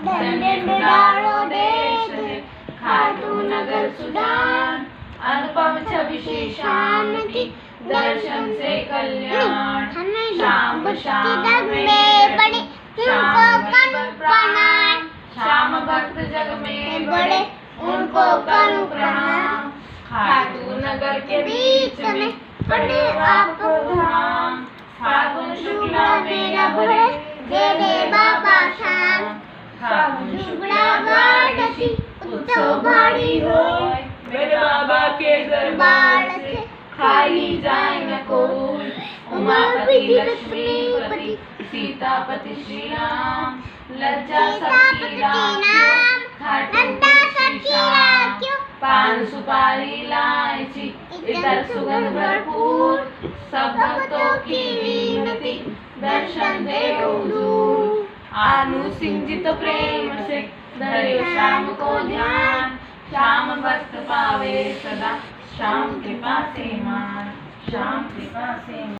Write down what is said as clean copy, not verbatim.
धन्य डारो देश है खाटू नगर सुजान, अनुपम छवि से शांति दर्शन से कल्याण। शाम शाम में बड़े उनको करूं प्रणाम, श्याम भक्त जग में बड़े उनको करूं प्रणाम। खाटू नगर के बीच में बड़े आपको धाम, फागुन शुक्ला मेरा भरे दे दे बाबा शाम। फागुन शुक्ला गाड़सी उत्सव भारी होय, मेरे बाबा के दरबार से खाली जाए न कोई। उमापति लक्ष्मीपति सीतापति श्री राम, लज्जा सबकी राम खाटू श्री श्याम। पान सुपारी इलायची इतर सुगंध भरपूर, सब भक्तों की विनती दर्शन दे हुजूर। आनु सिंचित प्रेम से धरे श्याम को ध्यान, श्याम भक्त पावे सदा श्याम कृपा से मान, श्याम कृपा से मान।